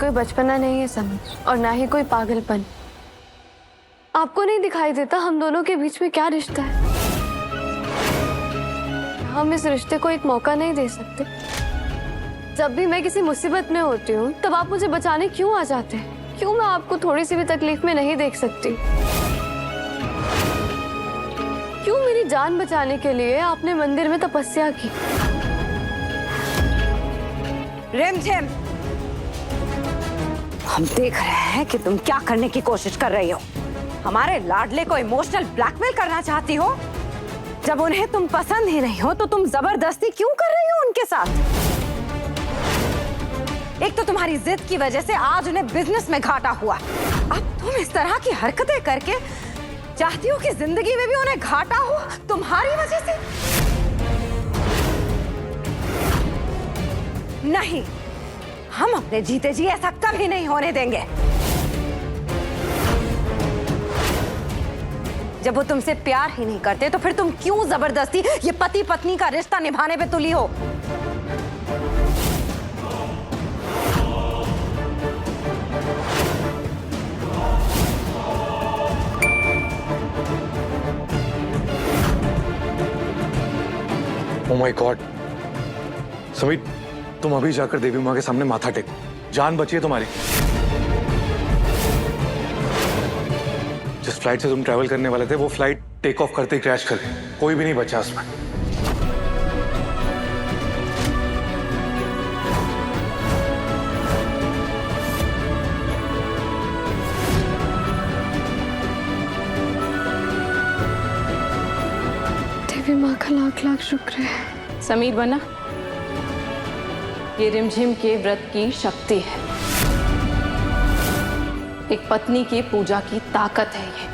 कोई बचपना नहीं है समीर, और ना ही कोई पागलपन। आपको नहीं दिखाई देता हम दोनों के बीच में क्या रिश्ता है? हम इस रिश्ते को एक मौका नहीं दे सकते? जब भी मैं किसी मुसीबत में होती हूँ तब आप मुझे बचाने क्यों आ जाते हैं? क्यों मैं आपको थोड़ी सी भी तकलीफ में नहीं देख सकती? क्यों मेरी जान बचाने के लिए आपने मंदिर में तपस्या की? रिमझिम, हम देख रहे हैं कि तुम क्या करने की कोशिश कर रही हो। हमारे लाडले को इमोशनल ब्लैकमेल करना चाहती हो? जब उन्हें तुम पसंद ही नहीं हो तो तुम जबरदस्ती क्यों कर रही हो उनके साथ? एक तो तुम्हारी जिद की वजह से आज उन्हें बिजनेस में घाटा हुआ। अब तुम इस तरह की हरकतें करके चाहती हो कि जिंदगी में भी उन्हें घाटा हो तुम्हारी वजह से? नहीं, हम अपने जीते जी ऐसा कभी नहीं होने देंगे। जब वो तुमसे प्यार ही नहीं करते तो फिर तुम क्यों जबरदस्ती ये पति पत्नी का रिश्ता निभाने पे तुली हो? ओह माय गॉड, समीर तुम अभी जाकर देवी माँ के सामने माथा टेक, जान बची है तुम्हारी। जिस फ्लाइट से तुम ट्रैवल करने वाले थे वो फ्लाइट टेक ऑफ करते ही क्रैश कर गई, कोई भी नहीं बचा उसमें। देवी माँ का लाख लाख शुक्र है। समीर बना, ये रिमझिम के व्रत की शक्ति है। एक पत्नी की पूजा की ताकत है ये।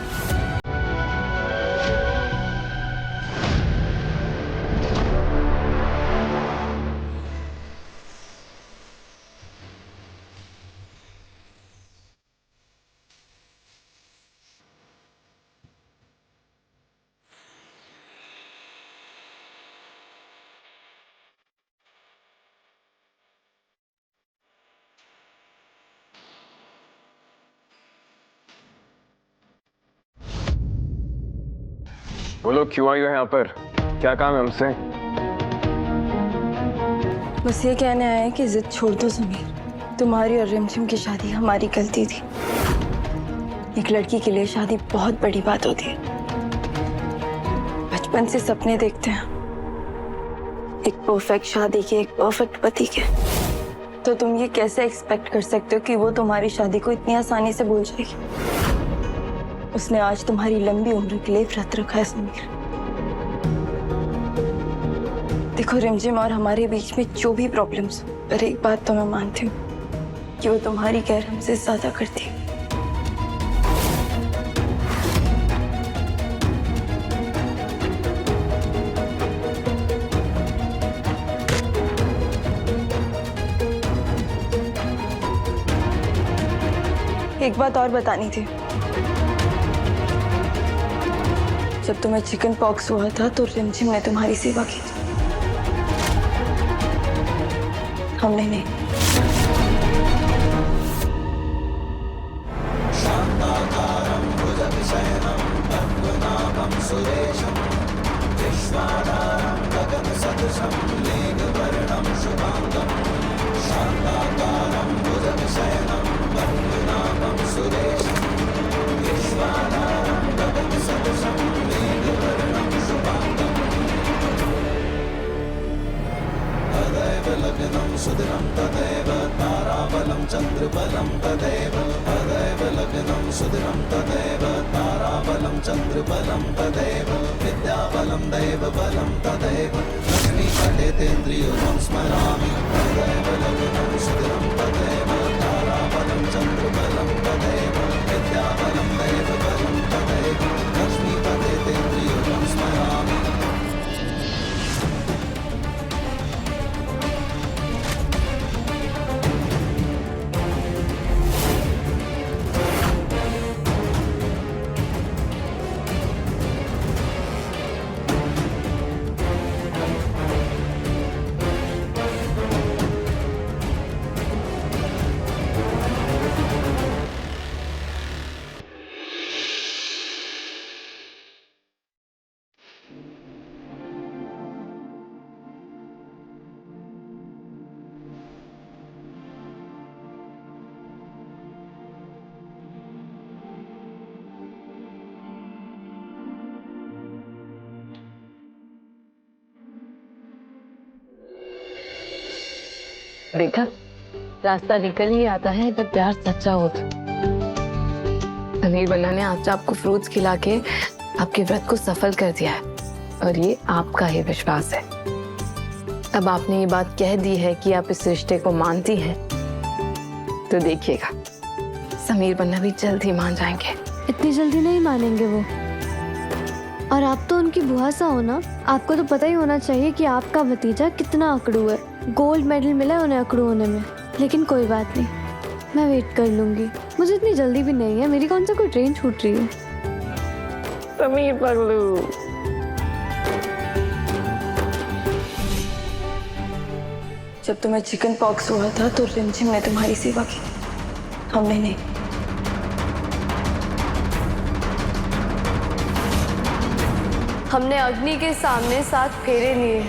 बोलो क्यों आई हो यहाँ पर? क्या काम है हमसे? बस ये कहने आए हैं कि जिद छोड़ दो समीर। तुम्हारी और रिमझिम की शादी हमारी गलती थी। एक लड़की के लिए शादी बहुत बड़ी बात होती है। बचपन से सपने देखते हैं, एक परफेक्ट शादी के, एक परफेक्ट पति के। तो तुम ये कैसे एक्सपेक्ट कर सकते हो कि वो तुम्हारी शादी को इतनी आसानी से भूल जाएगी? उसने आज तुम्हारी लंबी उम्र के लिए व्रत रखा है समीर। देखो रिमझिम और हमारे बीच में जो भी प्रॉब्लम्स, पर एक बात तो मैं मानती हूँ कि वो तुम्हारी केयर हमसे ज्यादा करती है। एक बात और बतानी थी। जब तुम्हें चिकन पॉक्स हुआ था तो रिमझिम ने तुम्हारी सेवा की थी, हमने नहीं। लग्नं सुदिनं तदेव ताराबलं चन्द्रबलं तदेव तदेव लग्नं सुदिनं तदेव ताराबलं चन्द्रबलं तदेव विद्याबलं दैवबलं तदेव लक्ष्मीपठेतेन्द्रियुगं स्मरामि तदेव लग्नं सुदिनं तदेव ताराबलं चन्द्रबलं तदेव विद्याबलं दैवबलं तदेव लक्ष्मीपठेतेन्द्रियुगं स्मरामि। देखा, रास्ता निकल ही आता है अगर प्यार सच्चा हो तो। समीर बन्ना ने आज आपको फ्रूट्स खिला के आपके व्रत को सफल कर दिया है और ये आपका ही विश्वास है। अब आपने ये बात कह दी है कि आप इस रिश्ते को मानती हैं, तो देखिएगा समीर बन्ना भी जल्द ही मान जाएंगे। इतनी जल्दी नहीं मानेंगे वो। और आप तो उनकी बुआ सा हो ना, आपको तो पता ही होना चाहिए कि आपका भतीजा कितना अकड़ू है। गोल्ड मेडल मिला है उन्हें अकड़ू होने में। लेकिन कोई बात नहीं, मैं वेट कर लूंगी। मुझे इतनी जल्दी भी नहीं है, मेरी कौन सा कोई ट्रेन छूट रही है। समीर पगलू, जब तुम्हें चिकन पॉक्स हुआ था तो रिमझिम ने तुम्हारी सेवा की, हमने नहीं। हमने अग्नि के सामने 7 फेरे लिए,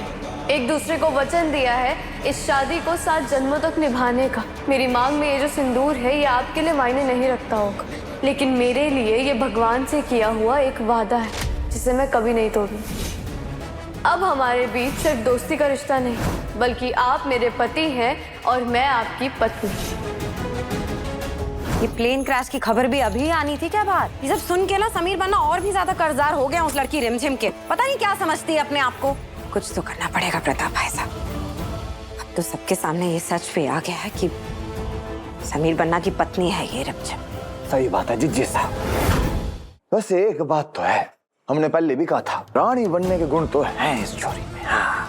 एक दूसरे को वचन दिया है इस शादी को 7 जन्मों तक निभाने का। मेरी मांग में ये जो सिंदूर है ये आपके लिए मायने नहीं रखता होगा, लेकिन मेरे लिए ये भगवान से किया हुआ एक वादा है जिसे मैं कभी नहीं तोड़ूंगी। अब हमारे बीच सिर्फ दोस्ती का रिश्ता नहीं, बल्कि आप मेरे पति हैं और मैं आपकी पत्नी। ये प्लेन क्रैश की खबर भी अभी आनी थी क्या बात? ये सब सुन के ना समीर बन्ना और भी ज्यादा कर्जदार हो गया उस लड़की रिमझिम के। पता नहीं क्या समझती है अपने आप को। कुछ तो करना पड़ेगा प्रताप भाई साहब। अब तो सबके सामने ये सच पे आ गया है कि समीर बन्ना की पत्नी है ये रिमझिम। सही बात है जिज्जी साहब। बस एक बात तो है, हमने पहले भी कहा था रानी बनने के गुण तो हैं इस छोरी में। हाँ।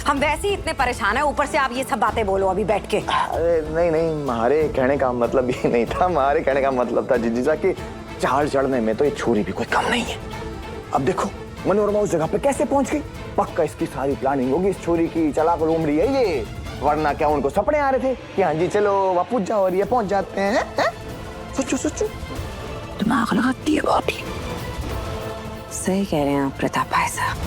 हम वैसे ही इतने परेशान हैं, ऊपर से आप ये सब बातें बोलो अभी बैठ के। अरे नहीं नहीं, हमारे कहने का मतलब ये नहीं था। हमारे कहने का मतलब था जिज्जी साहब कि चाल चढ़ने में तो ये छोरी भी कोई कम नहीं है। अब देखो मनोरमा उस जगह पे कैसे पहुंच गई। पक्का इसकी सारी प्लानिंग होगी इस छोरी की। चलाक लोमड़ी है ये, वरना क्या उनको सपने आ रहे थे कि हाँ जी चलो वापस जाओ और ये पहुंच जाते हैं, है? सोचो सोचो, दिमाग लगाती है बहुत ही। सही कह रहे हैं आप प्रताप भाई साहब।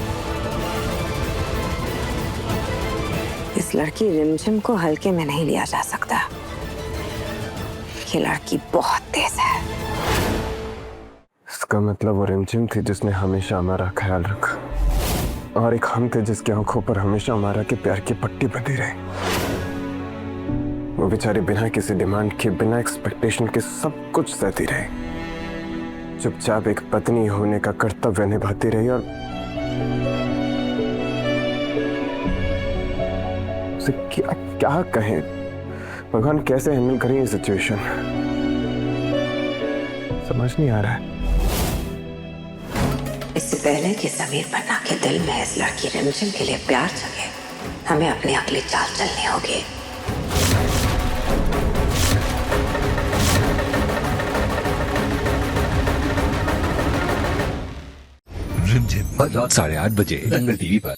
इस लड़की रिमझिम को हल्के में नहीं लिया जा सकता। ये लड़की बहुत तेज है। इसका मतलब वो रिमझिम थी जिसने हमेशा हमारा ख्याल रखा, और एक हम थे जिसकी आंखों पर हमेशा हमारा के प्यार की पट्टी बंधी रही। वो बेचारी बिना किसी डिमांड के, बिना एक्सपेक्टेशन के सब कुछ सहती रही। चुपचाप एक पत्नी होने का कर्तव्य निभाती रही और उसे क्या क्या कहें, भगवान कैसे हैंडल करें ये सिचुएशन, समझ नहीं आ रहा है। इससे पहले कि समीर बन्ना के दिल में इस लड़की रिमझिम के लिए प्यार जगे, हमें अपनी अगली चाल चलनी होगी। रिमझिम रात 8:30 बजे दंगल टीवी पर।